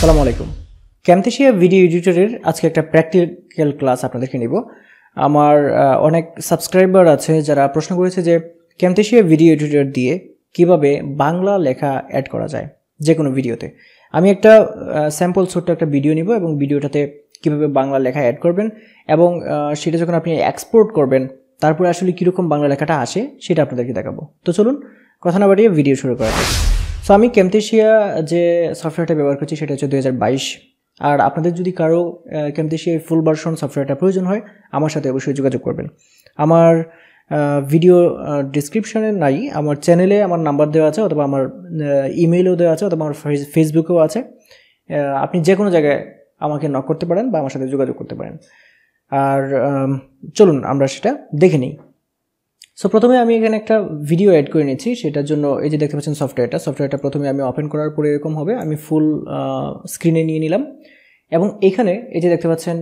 আসসালামু আলাইকুম। Camtasia video এডিটরের আজকে একটা প্র্যাকটিক্যাল ক্লাস আপনাদেরকে নিব। আমার অনেক সাবস্ক্রাইবার আছে যারা প্রশ্ন করেছে যে Camtasia ভিডিও এডিটর দিয়ে কিভাবে বাংলা লেখা অ্যাড করা যায় যে কোনো ভিডিওতে। আমি একটা স্যাম্পল ছোট্ট একটা ভিডিও নিব এবং ভিডিওটাতে কিভাবে বাংলা লেখা অ্যাড করবেন এবং সেটা যখন আপনি এক্সপোর্ট করবেন তারপরে আসলে কীরকম বাংলা লেখাটা আসে সেটা আপনাদেরকে দেখাবো। তো চলুন কথা না বাড়িয়ে ভিডিও শুরু করা যাক। সো আমি Camtasia যে সফটওয়্যারটা ব্যবহার করছি সেটা হচ্ছে 2022। আর আপনাদের যদি কারো Camtasia ফুল ভার্সন সফটওয়্যারটা প্রয়োজন হয় আমার সাথে অবশ্যই যোগাযোগ করবেন। আমার ভিডিও ডেসক্রিপশনে নাই, আমার চ্যানেলে আমার নাম্বার দেওয়া আছে, অথবা আমার ইমেইলেও দেওয়া আছে, অথবা আমার ফেসবুকেও আছে। আপনি যে কোনো জায়গায় আমাকে নক করতে পারেন বা আমার সাথে যোগাযোগ করতে পারেন। আর চলুন আমরা সেটা দেখে নিই। সো প্রথমে আমি এখানে একটা ভিডিও অ্যাড করে নিচ্ছি, সেটার জন্য এই যে দেখতে পাচ্ছেন সফটওয়্যারটা প্রথমে আমি ওপেন করার পরে এরকম হবে। আমি ফুল স্ক্রিনে নিয়ে নিলাম এবং এখানে এই যে দেখতে পাচ্ছেন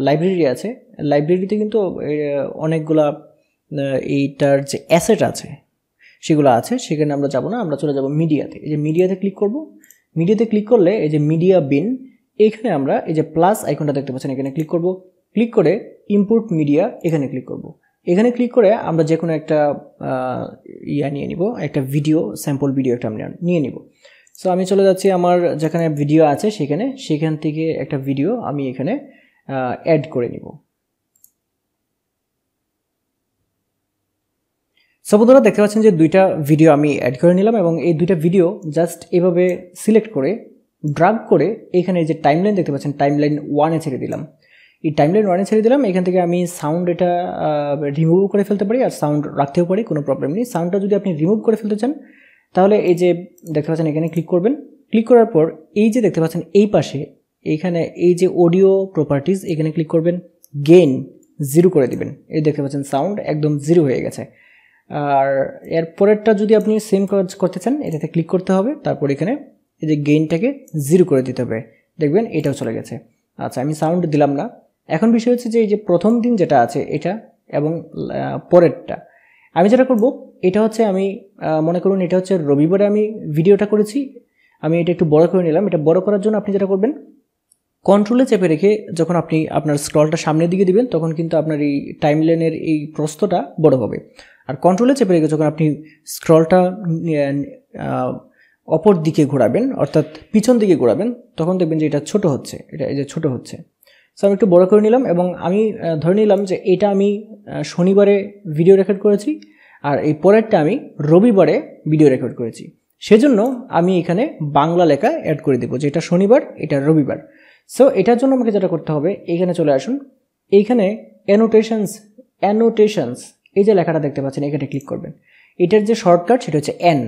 লাইব্রেরি আছে। লাইব্রেরিতে কিন্তু অনেকগুলা এইটার যে অ্যাসেট আছে সেগুলো আছে, সেখানে আমরা যাব না, আমরা চলে যাব মিডিয়াতে। এই যে মিডিয়াতে ক্লিক করব। মিডিয়াতে ক্লিক করলে এই যে মিডিয়া বিন, এইখানে আমরা এই যে প্লাস আইকনটা দেখতে পাচ্ছেন এখানে ক্লিক করব। ক্লিক করে ইম্পোর্ট মিডিয়া এখানে ক্লিক করব। এখানে ক্লিক করে আমরা যে কোনো একটা নিয়ে নিব, একটা ভিডিও, স্যাম্পল ভিডিও একটা আমরা নিয়ে নিব। সো আমি চলে যাচ্ছি আমার যেখানে ভিডিও আছে সেখান থেকে একটা ভিডিও আমি এখানে অ্যাড করে নিব। সো বন্ধুরা দেখতে পাচ্ছেন যে দুইটা ভিডিও আমি অ্যাড করে নিলাম এবং এই দুইটা ভিডিও জাস্ট এভাবে সিলেক্ট করে ড্রাগ করে এখানে যে টাইমলাইন দেখতে পাচ্ছেন টাইমলাইন 1-এ ছেড়ে দিলাম। এই টাইমলাইন 1-এ ছেড়ে দিলাম। এখান থেকে আমি সাউন্ড এটা রিমুভ করে ফেলতে পারি আর সাউন্ড রাখতেও পারি, কোনো প্রবলেম নেই। সাউন্ডটা যদি আপনি রিমুভ করে ফেলতে চান তাহলে এই যে দেখতে পাচ্ছেন এখানে ক্লিক করবেন। ক্লিক করার পর এই যে দেখতে পাচ্ছেন এই পাশে এইখানে এই যে অডিও প্রপার্টিজ এখানে ক্লিক করবেন, গেইন 0 করে দিবেন। এই দেখতে পাচ্ছেন সাউন্ড একদম 0 হয়ে গেছে। আর এর পরেরটা যদি আপনি সেম কাজ করতে চান এটাতে ক্লিক করতে হবে, তারপর এখানে এই যে গেইনটাকে 0 করে দিতে হবে, দেখবেন এটাও চলে গেছে। আচ্ছা, আমি সাউন্ড দিলাম না। এখন বিষয় হচ্ছে যে এই যে প্রথম দিন যেটা আছে এটা এবং পরেরটা আমি যেটা করব, এটা হচ্ছে আমি মনে করুন এটা হচ্ছে রবিবারে আমি ভিডিওটা করেছি, আমি এটা একটু বড় করে নিলাম। এটা বড় করার জন্য আপনি যেটা করবেন, কন্ট্রোলে চেপে রেখে যখন আপনি আপনার স্ক্রলটা সামনের দিকে দিবেন তখন কিন্তু আপনার এই টাইমলাইনের এই প্রস্থটা বড় হবে। আর কন্ট্রোলে চেপে রেখে যখন আপনি স্ক্রলটা অপর দিকে ঘোরাবেন, অর্থাৎ পিছন দিকে ঘোরাবেন, তখন দেখবেন যে এটা ছোট হচ্ছে, এটা এই যে ছোট হচ্ছে। সো আমি একটু বড় করে নিলাম এবং আমি ধরে নিলাম যে এটা আমি শনিবারে ভিডিও রেকর্ড করেছি আর এই পরেরটা আমি রবিবারে ভিডিও রেকর্ড করেছি। সেজন্য আমি এখানে বাংলা লেখা অ্যাড করে দেবো, যে এটা শনিবার এটা রবিবার। সো এটার জন্য আমাকে যেটা করতে হবে, এইখানে চলে আসুন, এইখানে অ্যানোটেশনস এই যে লেখাটা দেখতে পাচ্ছেন এখানে ক্লিক করবেন। এটার যে শর্টকাট সেটা হচ্ছে এন।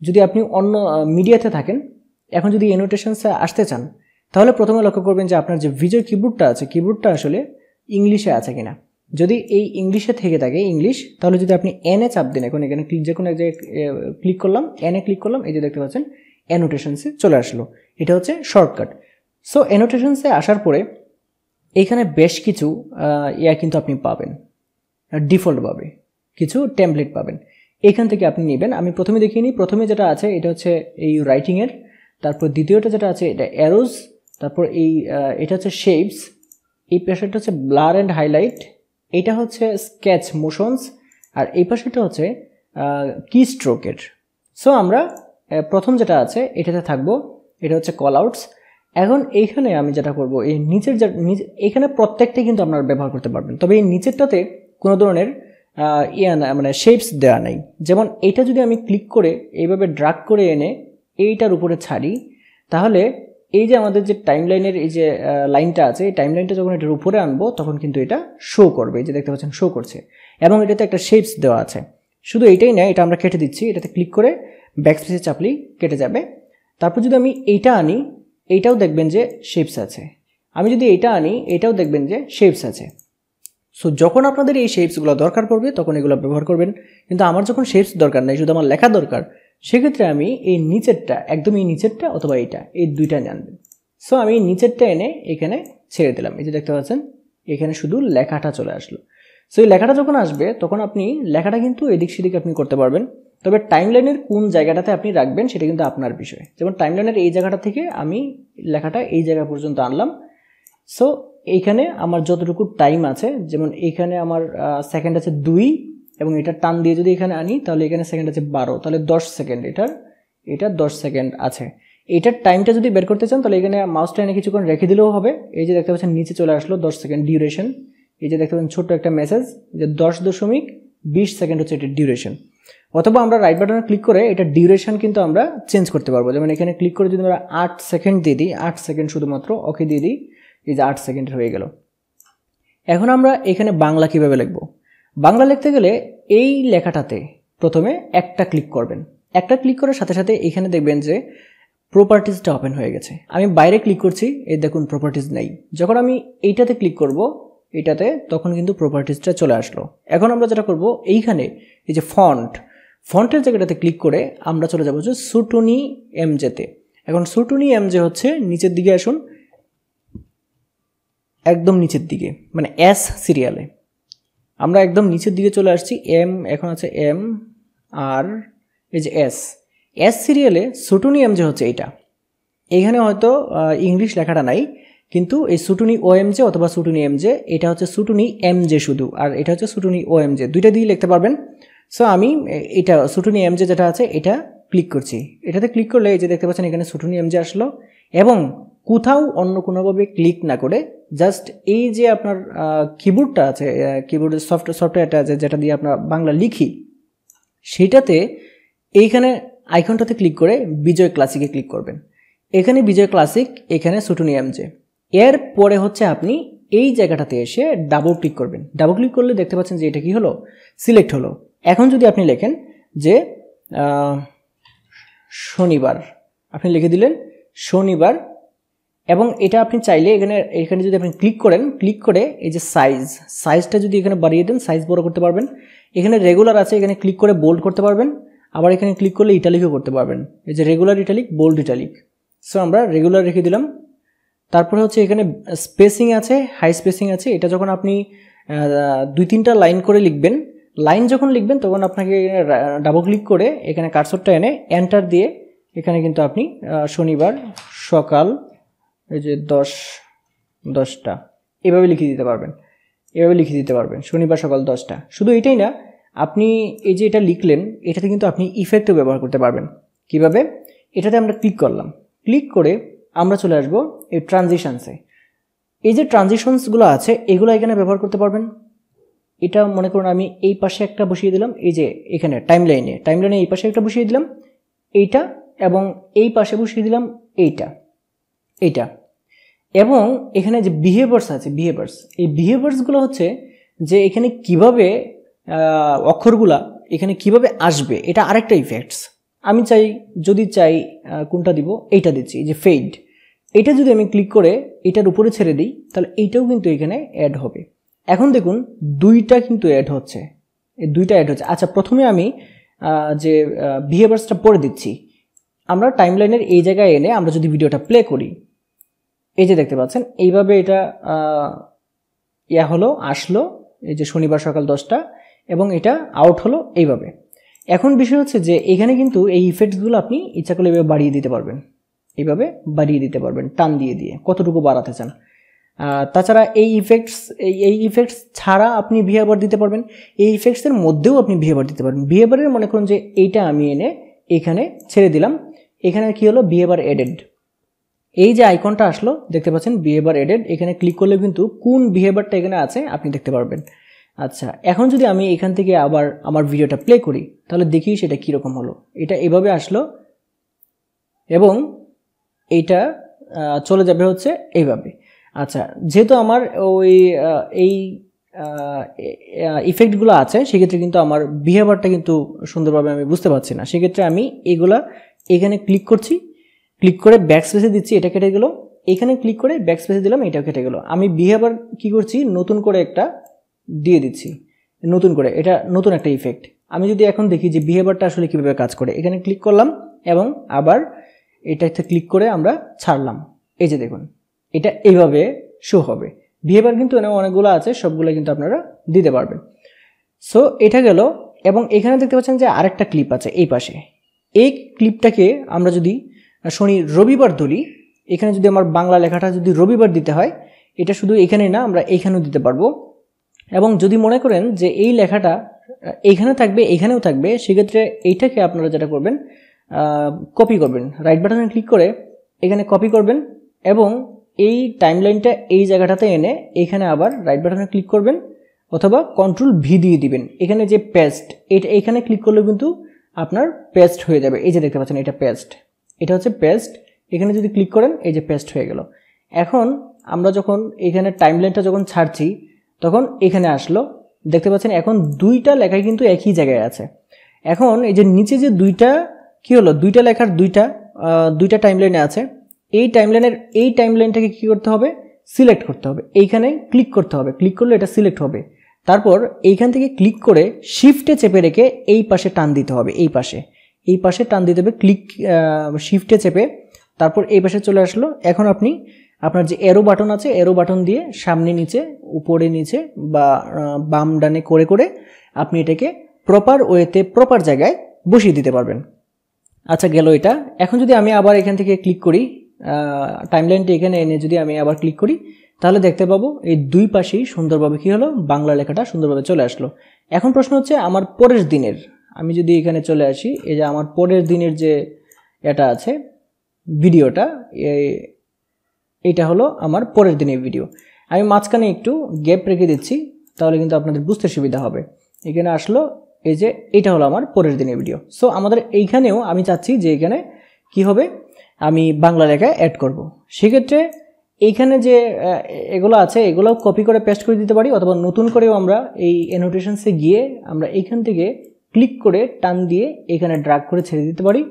যদি আপনি অন্য মিডিয়াতে থাকেন, এখন যদি অ্যানোটেশনসে আসতে চান তাহলে প্রথমে লক্ষ্য করবেন যে আপনার যে ভিজুয়াল কিবোর্ডটা আছে কিবোর্ডটা আসলে ইংলিশে আছে কিনা। যদি এই ইংলিশে থেকে থাকে ইংলিশ, তাহলে যদি আপনি এনে চাপ দেন, এখন এখানে যে কোনো এক জায়গায় ক্লিক করলাম, এনে ক্লিক করলাম, এই যে দেখতে পাচ্ছেন অ্যানোটেশনসে চলে আসলো। এটা হচ্ছে শর্টকাট। সো অ্যানোটেশনসে আসার পরে এইখানে বেশ কিছু কিন্তু আপনি পাবেন, ডিফল্টভাবে কিছু টেমপ্লেট পাবেন, এখান থেকে আপনি নেবেন। আমি প্রথমে দেখিয়ে নিই। প্রথমে যেটা আছে এটা হচ্ছে এই রাইটিংয়ের, তারপর দ্বিতীয়টা যেটা আছে এটা অ্যারোজ, তারপর এটা হচ্ছে শেপস, এই পাশেটা হচ্ছে ব্লার অ্যান্ড হাইলাইট, এটা হচ্ছে স্কেচ মোশনস, আর এই পাশেটা হচ্ছে কি স্ট্রোকের। সো আমরা প্রথম যেটা আছে এটাতে থাকবো, এটা হচ্ছে কল আউটস। এখন এইখানে আমি যেটা করব, এই নিচের এখানে প্রত্যেকটাই কিন্তু আপনারা ব্যবহার করতে পারবেন, তবে এই নিচেরটাতে কোনো ধরনের মানে শেপস দেওয়া নাই। যেমন এইটা যদি আমি ক্লিক করে এইভাবে ড্রাগ করে এনে এইটার উপরে ছাড়ি, তাহলে এই যে আমাদের যে টাইমলাইনের এই যে লাইনটা আছে, এই টাইমলাইনটা যখন এটার উপরে আনবো তখন কিন্তু এটা শো করবে, এই যে দেখতে পাচ্ছেন শো করছে, এবং এটাতে একটা শেপস দেওয়া আছে। শুধু এটাই না, এটা আমরা কেটে দিচ্ছি, এটাতে ক্লিক করে ব্যাকস্পেসে চাপলেই কেটে যাবে। তারপর যদি আমি এইটা আনি, এইটাও দেখবেন যে শেপস আছে। আমি যদি এইটা আনি, এটাও দেখবেন যে শেপস আছে। সো যখন আপনাদের এই শেপসগুলো দরকার পড়বে তখন এগুলো ব্যবহার করবেন। কিন্তু আমার যখন শেপস দরকার নেই, শুধু আমার লেখা দরকার, সেক্ষেত্রে আমি এই নিচেরটা, একদম এই নিচেরটা অথবা এই দুইটা আনবেন। সো আমি নিচেরটা এনে এখানে ছেড়ে দিলাম, এই যে দেখতে পাচ্ছেন এখানে শুধু লেখাটা চলে আসলো। সো এই লেখাটা যখন আসবে তখন আপনি লেখাটা কিন্তু এদিক সেদিক আপনি করতে পারবেন। তবে টাইমলাইনের কোন জায়গাটাতে আপনি রাখবেন সেটা কিন্তু আপনার বিষয়। যেমন টাইমলাইনের এই জায়গাটা থেকে আমি লেখাটা এই জায়গা পর্যন্ত আনলাম। সো এইখানে আমার যতটুকু টাইম আছে, যেমন এইখানে আমার সেকেন্ড আছে 2 এবং এটা টান দিয়ে যদি এখানে আনি তাহলে এখানে সেকেন্ড আছে 12, তাহলে 10 সেকেন্ড, এটা 10 সেকেন্ড আছে। এটার টাইমটা যদি বের করতে চান তাহলে এখানে মাউসটা এনে কিছুক্ষণ রেখে দিলেও হবে। এই যে দেখতে পাচ্ছেন নিচে চলে আসলো 10 সেকেন্ড ডিউরেশন। এই যে দেখতে পাচ্ছেন ছোট্ট একটা মেসেজ যে 10.20 সেকেন্ড হচ্ছে এটার ডিউরেশন। অথবা আমরা রাইট বাটনে ক্লিক করে এটা ডিউরেশন কিন্তু আমরা চেঞ্জ করতে পারবো। যেমন এখানে ক্লিক করে যদি আমরা 8 সেকেন্ড দিয়ে দিই, 8 সেকেন্ড শুধুমাত্র ওকে দিয়ে দিই, এই যে 8 সেকেন্ড হয়ে গেল। এখন আমরা এখানে বাংলা কিভাবে লিখব? বাংলা লিখতে গেলে এই লেখাটাতে প্রথমে একটা ক্লিক করবেন। একটা ক্লিক করার সাথে সাথে এখানে দেখবেন যে প্রপার্টিজটা ওপেন হয়ে গেছে। আমি বাইরে ক্লিক করছি, এই দেখুন প্রপার্টিজ নেই। যখন আমি এইটাতে ক্লিক করব এটাতে, তখন কিন্তু প্রপার্টিজটা চলে আসলো। এখন আমরা যেটা করব, এইখানে এই যে ফন্টের জায়গাটাতে ক্লিক করে আমরা চলে যাবো যে সুটুনি এমজেতে। এখন সুটুনি এমজে হচ্ছে নিচের দিকে আসুন, একদম নিচের দিকে, মানে এস সিরিয়ালে আমরা একদম নিচের দিকে চলে আসছি। এম এখন আছে এম, আর এই যে এস সিরিয়ালে সুটুনি এমজে হচ্ছে এইটা। এখানে হয়তো ইংলিশ লেখাটা নাই, কিন্তু এই সুটুনি ও এমজে অথবা সুটুনি এমজে, এটা হচ্ছে সুটুনি এমজে শুধু, আর এটা হচ্ছে সুটুনি ও এমজে, দুইটা দিয়ে লিখতে পারবেন। সো আমি এটা সুটুনি এমজে যেটা আছে এটা ক্লিক করছি। এটাতে ক্লিক করলে এই যে দেখতে পাচ্ছেন এখানে সুটুনি এমজে আসলো, এবং কোথাও অন্য কোনোভাবে ক্লিক না করে জাস্ট এই যে আপনার কিবোর্ডটা আছে, কিবোর্ডের সফটওয়্যারটা আছে যেটা দিয়ে আপনার বাংলা লিখি, সেটাতে এইখানে আইকনটাতে ক্লিক করে বিজয় ক্লাসিকে ক্লিক করবেন। এখানে বিজয় ক্লাসিক, এখানে সুটুনি এমজে। এর পরে হচ্ছে আপনি এই জায়গাটাতে এসে ডাবল ক্লিক করবেন। ডাবল ক্লিক করলে দেখতে পাচ্ছেন যে এটা কি হলো, সিলেক্ট হলো। এখন যদি আপনি লেখেন যে শনিবার, আপনি লিখে দিলেন শনিবার, এবং এটা আপনি চাইলে এখানে যদি আপনি ক্লিক করেন, ক্লিক করে এই যে সাইজটা যদি এখানে বাড়িয়ে দেন, সাইজ বড় করতে পারবেন। এখানে রেগুলার আছে, এখানে ক্লিক করে বোল্ড করতে পারবেন। আবার এখানে ক্লিক করলে ইটালিকও করতে পারবেন, এই যে regular italic, bold italic. So আমরা রেগুলার রেখে দিলাম। তারপরে হচ্ছে এখানে স্পেসিং আছে, হাই স্পেসিং আছে। এটা যখন আপনি 2-3টা লাইন করে লিখবেন, লাইন যখন লিখবেন তখন আপনাকে ডাবল ক্লিক করে এখানে কার্সরটা এনে এন্টার দিয়ে এখানে কিন্তু আপনি শনিবার সকাল এই যে 10টা এভাবে লিখে দিতে পারবেন, শনিবার সকাল 10টা। শুধু এটাই না, আপনি এই যে এটা লিখলেন, এটাতে কিন্তু আপনি ইফেক্টও ব্যবহার করতে পারবেন। কিভাবে? এটাতে আমরা ক্লিক করলাম, ক্লিক করে আমরা চলে আসবো এই ট্রানজিশনসে। এই যে ট্রানজিশনসগুলো আছে এগুলো এখানে ব্যবহার করতে পারবেন। এটা মনে করুন আমি এই পাশে একটা বসিয়ে দিলাম, এই যে এখানে টাইমলাইনে এই পাশে একটা বসিয়ে দিলাম এইটা, এবং এই পাশে বসিয়ে দিলাম এইটা, এবং এখানে যে বিহেভিয়ার্স আছে, এই বিহেভিয়ার্সগুলো হচ্ছে যে এখানে কিভাবে অক্ষরগুলা এখানে কিভাবে আসবে, এটা আরেকটা ইফেক্টস। আমি যদি চাই কোনটা দিব, এইটা দিচ্ছি, এই যে ফেড। এটা যদি আমি ক্লিক করে এটার উপরে ছেড়ে দিই তাহলে এইটাও কিন্তু এখানে অ্যাড হবে। এখন দেখুন দুইটা কিন্তু অ্যাড হচ্ছে, আচ্ছা, প্রথমে আমি যে বিহেভিয়ার্সটা পড়ে দিচ্ছি। আমরা টাইমলাইনের এই জায়গায় এনে আমরা যদি ভিডিওটা প্লে করি, এই যে দেখতে পাচ্ছেন এইভাবে এটা আসলো, এই যে শনিবার সকাল 10টা, এবং এটা আউট হলো এইভাবে। এখন বিষয় হচ্ছে যে এখানে কিন্তু এই ইফেক্টসগুলো আপনি ইচ্ছা করলে এইভাবে বাড়িয়ে দিতে পারবেন, টান দিয়ে কতটুকু বাড়াতে চান। তাছাড়া এই ইফেক্টস ছাড়া আপনি বিহেভিয়ার দিতে পারবেন, এই ইফেক্টসের মধ্যেও আপনি বিহেভিয়ার দিতে পারবেন। বিহেভিয়ারের মনে করুন যে এইটা আমি এনে এখানে ছেড়ে দিলাম, এখানে কি হলো, বিহেভিয়ার এডেড। এই যে আইকনটা আসলো দেখতে পাচ্ছেন বিহেভিয়ার এডেড, এখানে ক্লিক করলে কিন্তু কোন বিহেভিয়ারটা এখানে আছে আপনি দেখতে পারবেন। আচ্ছা, এখন যদি আমি এখান থেকে আবার আমার ভিডিওটা প্লে করি তাহলে দেখি সেটা কীরকম হলো। এটা এভাবে আসলো এবং এইটা চলে যাবে হচ্ছে এইভাবে। আচ্ছা, যেহেতু আমার এই ইফেক্টগুলো আছে সেক্ষেত্রে কিন্তু আমার বিহেভিয়ারটা কিন্তু সুন্দরভাবে আমি বুঝতে পারছি না। সেক্ষেত্রে আমি এগুলা এখানে ক্লিক করছি, ক্লিক করে ব্যাক স্পেসে দিচ্ছি, এটা কেটে গেল। এখানে ক্লিক করে ব্যাক স্পেসে দিলাম, এটাও কেটে গেল। আমি বিহেভিয়ার কি করছি, নতুন করে একটা দিয়ে দিচ্ছি, এটা নতুন একটা ইফেক্ট। আমি যদি এখন দেখি যে বিহেভিয়ারটা আসলে কীভাবে কাজ করে, এখানে ক্লিক করলাম এবং আবার এটাতে ক্লিক করে আমরা ছাড়লাম। এই যে দেখুন এটা এইভাবে শো হবে। বিহেভিয়ার কিন্তু অনেকগুলো আছে, সবগুলো কিন্তু আপনারা দিতে পারবেন। সো এটা গেল এবং এখানে দেখতে পাচ্ছেন যে আরেকটা ক্লিপ আছে এই পাশে। এই ক্লিপটাকে আমরা যদি শনি রবিবার ধরি, এখানে যদি আমার বাংলা লেখাটা যদি রবিবার দিতে হয়, এটা শুধু এখানেই না, আমরা এইখানেও দিতে পারবো। এবং যদি মনে করেন যে এই লেখাটা এইখানে থাকবে এইখানেও থাকবে, সেক্ষেত্রে এইটাকে আপনারা যেটা করবেন, কপি করবেন, রাইট বাটনে ক্লিক করে এখানে কপি করবেন এবং এই টাইমলাইনটা এই জায়গাটাতে এনে এখানে আবার রাইট বাটনে ক্লিক করবেন অথবা কন্ট্রোল ভি দিয়ে দিবেন। এখানে যে পেস্ট, এটা এখানে ক্লিক করলে কিন্তু আপনার পেস্ট হয়ে যাবে। এই যে দেখতে পাচ্ছেন এটা পেস্ট, এটা হচ্ছে পেস্ট। এখানে যদি ক্লিক করেন এই যে পেস্ট হয়ে গেল। এখন আমরা যখন এখানে টাইমলাইনটা যখন ছাড়ছি তখন এখানে আসলো, দেখতে পাচ্ছেন এখন দুইটা লেখাই কিন্তু একই জায়গায় আছে। এখন এই যে নিচে যে দুইটা কি হলো, দুইটা লেখার দুইটা টাইমলাইনে আছে। এই টাইমলাইনটাকে কি করতে হবে, সিলেক্ট করতে হবে, এইখানে ক্লিক করতে হবে। ক্লিক করলে এটা সিলেক্ট হবে। তারপর এইখান থেকে ক্লিক করে শিফটে চেপে রেখে এই পাশে টান দিতে হবে, এই পাশে টান দিতে হবে, শিফটে চেপে, তারপর এই পাশে চলে আসলো। এখন আপনি আপনার যে এরো বাটন আছে, এরো বাটন দিয়ে সামনে নিচে উপরে নিচে বা বাম ডানে করে করে আপনি এটাকে প্রপার ওয়েতে প্রপার জায়গায় বসিয়ে দিতে পারবেন। আচ্ছা, গেল এটা। এখন যদি আমি আবার এখান থেকে ক্লিক করি, টাইমলাইনটা এখানে এনে যদি আমি আবার ক্লিক করি, তাহলে দেখতে পাবো এই দুই পাশেই সুন্দরভাবে কি হলো, বাংলা লেখাটা সুন্দরভাবে চলে আসলো। এখন প্রশ্ন হচ্ছে আমার পরের দিনের, আমি যদি এখানে চলে আসি, এই যে আমার পরের দিনের যে এটা আছে ভিডিওটা, এইটা হলো আমার পরের দিনের ভিডিও। আমি মাঝখানে একটু গ্যাপ রেখে দিচ্ছি, তাহলে কিন্তু আপনাদের বুঝতে সুবিধা হবে। এখানে আসলো, এই যে এটা হলো আমার পরের দিনের ভিডিও। সো আমাদের এইখানেও আমি চাচ্ছি যে এখানে কি হবে, আমি বাংলা লেখা অ্যাড করব। সেক্ষেত্রে এইখানে যে এগুলো আছে এগুলো কপি করে পেস্ট করে দিতে পারি, অথবা নতুন করেও আমরা এই অ্যানোটেশনসে গিয়ে আমরা এইখান থেকে ক্লিক করে টান দিয়ে এখানে ড্র্যাগ করে ছেড়ে দিতে পারি।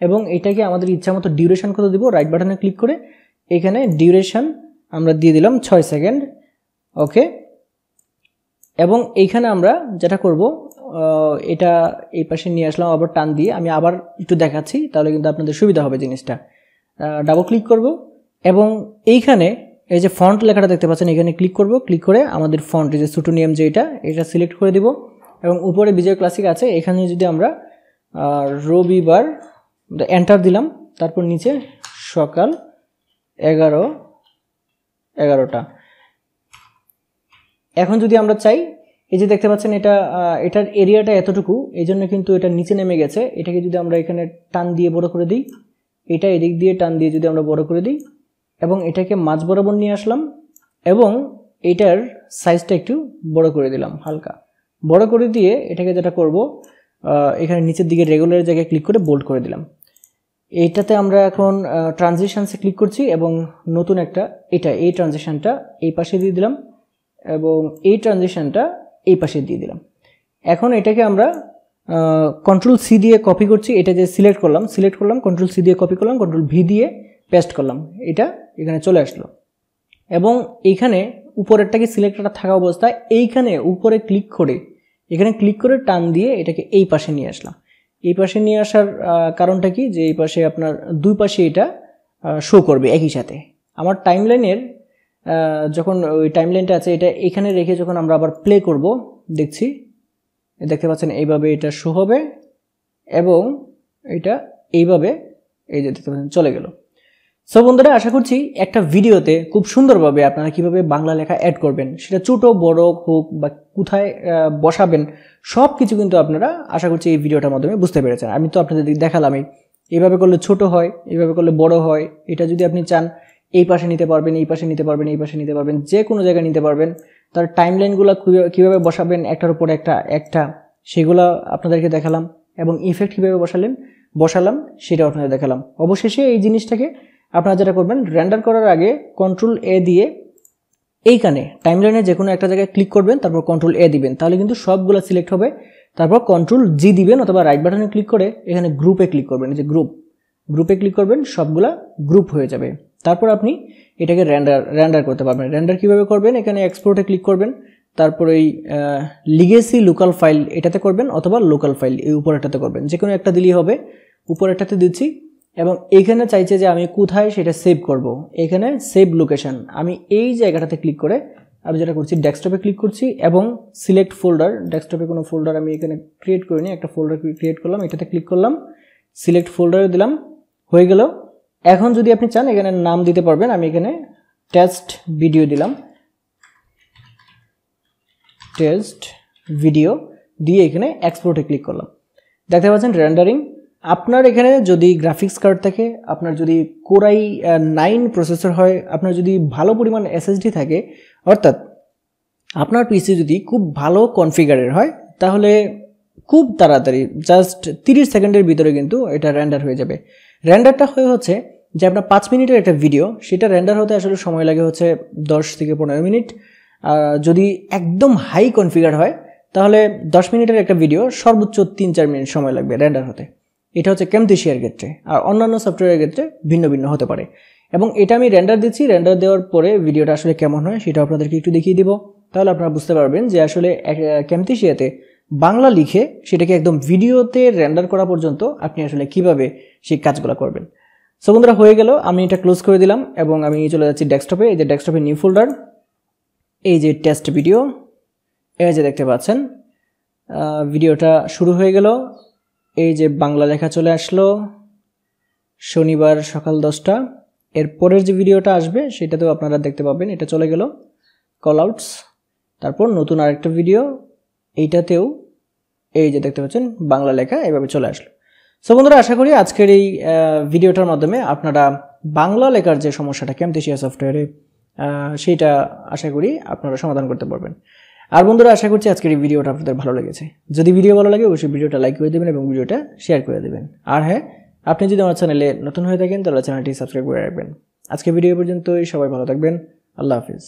এবং এটাকে আমাদের ইচ্ছা মতো ডিউরেশন কত দিব, রাইট বাটনে ক্লিক করে এখানে ডিউরেশন আমরা দিয়ে দিলাম 6 সেকেন্ড। ওকে, এবং এইখানে আমরা যেটা করব, এটা এই পাশে নিয়ে আসলাম আবার টান দিয়ে। আমি আবার একটু দেখাচ্ছি, তাহলে কিন্তু আপনাদের সুবিধা হবে জিনিসটা। ডাবল ক্লিক করব এবং এইখানে এই যে ফন্ট লেখাটা দেখতে পাচ্ছেন, এখানে ক্লিক করব। ক্লিক করে আমাদের ফন্ট, এই যে সুটোনিয়াম যে এটা সিলেক্ট করে দিব এবং উপরে বিজয় ক্লাসিক আছে, এখানে যদি আমরা রবিবার এন্টার দিলাম, তারপর নিচে সকাল 11টা। এখন যদি আমরা চাই, এই যে দেখতে পাচ্ছেন এটার এরিয়াটা এতটুকু, এই জন্য কিন্তু এটা নিচে নেমে গেছে। এটাকে যদি আমরা এখানে টান দিয়ে বড় করে দিই, এটা এদিক দিয়ে টান দিয়ে যদি আমরা বড় করে দিই এবং এটাকে মাঝ বরাবর নিয়ে আসলাম এবং এটার সাইজটা একটু বড় করে দিলাম, হালকা বড় করে দিয়ে এটাকে যেটা করব, এখানে নিচের দিকে রেগুলার জায়গায় ক্লিক করে বোল্ড করে দিলাম। এইটাতে আমরা এখন ট্রানজিশনসে ক্লিক করছি এবং নতুন একটা এই ট্রানজিশনটা এই পাশে দিয়ে দিলাম এবং এই ট্রানজিশনটা এই পাশে দিয়ে দিলাম। এখন এটাকে আমরা কন্ট্রোল সি দিয়ে কপি করছি, এটা যে সিলেক্ট করলাম, কন্ট্রোল সি দিয়ে কপি করলাম, কন্ট্রোল ভি দিয়ে পেস্ট করলাম, এটা এখানে চলে আসলো। এবং এইখানে উপরেরটাকে সিলেক্টটা থাকা অবস্থায় এইখানে উপরে ক্লিক করে এখানে ক্লিক করে টান দিয়ে এটাকে এই পাশে নিয়ে আসলাম। এই পাশে নিয়ে আসার কারণটা কি, যে এই পাশে আপনার দুই পাশে এটা শো করবে একই সাথে। আমার টাইমলাইনের যখন ওই টাইমলাইনটা আছে, এটা এখানে রেখে যখন আমরা আবার প্লে করব, দেখতে পাচ্ছেন এইভাবে এটা শো হবে এবং এটা এইভাবে এই যে দেখতে পাচ্ছেন চলে গেল। সো বন্ধুরা, আশা করছি একটা ভিডিওতে খুব সুন্দরভাবে আপনারা কিভাবে বাংলা লেখা অ্যাড করবেন, সেটা ছোট বড় হোক বা কোথায় বসাবেন, সব কিছু কিন্তু আপনারা আশা করছি এই ভিডিওটার মাধ্যমে বুঝতে পেরেছেন। আমি তো আপনাদের দেখালামই, এইভাবে করলে ছোট হয়, এইভাবে করলে বড় হয়। এটা যদি আপনি চান এই পাশে নিতে পারবেন, এই পাশে নিতে পারবেন, এই পাশে নিতে পারবেন, যে কোনো জায়গায় নিতে পারবেন। তার টাইমলাইনগুলো কীভাবে বসাবেন একটার উপর একটা সেগুলো আপনাদেরকে দেখালাম এবং ইফেক্ট কীভাবে বসালাম সেটাও আপনাদের দেখালাম। অবশেষে এই জিনিসটাকে আপনারা যেটা করবেন, রেন্ডার করার আগে কন্ট্রোল এ দিয়ে এইখানে টাইমলাইনে যে কোনো একটা জায়গায় ক্লিক করবেন, তারপর কন্ট্রোল এ দিবেন, তাহলে কিন্তু সবগুলো সিলেক্ট হবে। তারপর কন্ট্রোল জি দিবেন অথবা রাইট বাটনে ক্লিক করে এখানে গ্রুপে ক্লিক করবেন, এই যে গ্রুপে ক্লিক করবেন, সবগুলা গ্রুপ হয়ে যাবে। তারপর আপনি এটাকে রেন্ডার করতে পারবেন। রেন্ডার কিভাবে করবেন, এখানে এক্সপোর্টে ক্লিক করবেন, তারপর এই লিগেসি লোকাল ফাইল এটাতে করবেন অথবা লোকাল ফাইল এই উপরেরটাতে করবেন, যে কোনো একটা দিলেই হবে। উপরেরটাতে দিচ্ছি এবং এইখানে চাইছে যে আমি কোথায় সেটা সেভ করব, এখানে সেভ লোকেশন, আমি এই জায়গাটাতে ক্লিক করে আমি যেটা করছি ডেস্কটপে ক্লিক করছি এবং সিলেক্ট ফোল্ডার, ডেস্কটপে কোনো ফোল্ডার আমি এখানে ক্রিয়েট করিনি, একটা ফোল্ডার ক্রিয়েট করলাম, এটাতে ক্লিক করলাম, সিলেক্ট ফোল্ডারে দিলাম, হয়ে গেল। এখন যদি আপনি চান এখানে নাম দিতে পারবেন, আমি এখানে টেস্ট ভিডিও দিলাম, টেস্ট ভিডিও দিয়ে এখানে এক্সপোর্টে ক্লিক করলাম। দেখতে পাচ্ছেন রেন্ডারিং। আপনার এখানে যদি গ্রাফিক্স কার্ড থাকে, আপনার যদি কোরাই 9 প্রসেসর হয়, আপনার যদি ভালো পরিমাণ এসএসডি থাকে, অর্থাৎ আপনার পিসি যদি খুব ভালো কনফিগারের হয়, তাহলে খুব তাড়াতাড়ি জাস্ট 30 সেকেন্ডের ভিতরে কিন্তু এটা রেন্ডার হয়ে যাবে। রেন্ডারটা হচ্ছে যে আপনার 5 মিনিটের একটা ভিডিও, সেটা রেন্ডার হতে আসলে সময় লাগে হচ্ছে 10 থেকে 15 মিনিট। যদি একদম হাই কনফিগার হয় তাহলে 10 মিনিটের একটা ভিডিও সর্বোচ্চ 3-4 মিনিট সময় লাগবে রেন্ডার হতে। এটা হচ্ছে ক্যামটেশিয়ার ক্ষেত্রে, আর অন্যান্য সফটওয়্যারের ক্ষেত্রে ভিন্ন ভিন্ন হতে পারে। এবং এটা আমি রেন্ডার দিচ্ছি, রেন্ডার দেওয়ার পরে ভিডিওটা আসলে কেমন হয় সেটা আপনাদেরকে একটু দেখিয়ে দিব, তাহলে আপনারা বুঝতে পারবেন যে আসলে ক্যামটেশিয়াতে বাংলা লিখে সেটাকে একদম ভিডিওতে রেন্ডার করা পর্যন্ত আপনি আসলে কিভাবে সেই কাজগুলো করবেন। সো বন্ধুরা হয়ে গেল, আমি এটা ক্লোজ করে দিলাম এবং আমি চলে যাচ্ছি ডেস্কটপে। এই যে ডেস্কটপে নিউ ফোল্ডার, এই যে টেস্ট ভিডিও, এই যে দেখতে পাচ্ছেন ভিডিওটা শুরু হয়ে গেল। এই যে বাংলা লেখা চলে আসলো, শনিবার সকাল 10টা। এর পরের যে ভিডিওটা আসবে সেটাতেও আপনারা দেখতে পাবেন, এটা চলে গেল কল আউটস। তারপর নতুন আরেকটা ভিডিও, এইটাতেও এই যে দেখতে পাচ্ছেন বাংলা লেখা এভাবে চলে আসলো। সো বন্ধুরা আশা করি আজকের এই ভিডিওটার মাধ্যমে আপনারা বাংলা লেখার যে সমস্যাটা ক্যামটেশিয়া সফটওয়্যারে, সেইটা আশা করি আপনারা সমাধান করতে পারবেন। আর বন্ধুরা আশা করছি আজকের এই ভিডিওটা আপনাদের ভালো লেগেছে। যদি ভিডিও ভালো লাগে অবশ্যই ভিডিওটা লাইক করে দেবেন এবং ভিডিওটা শেয়ার করে দেবেন। আর হ্যাঁ, আপনি যদি আমার চ্যানেলে নতুন হয়ে থাকেন তাহলে চ্যানেলটি সাবস্ক্রাইব করে রাখবেন। আজকে ভিডিও পর্যন্তই, সবাই ভালো থাকবেন। আল্লাহ হাফিজ।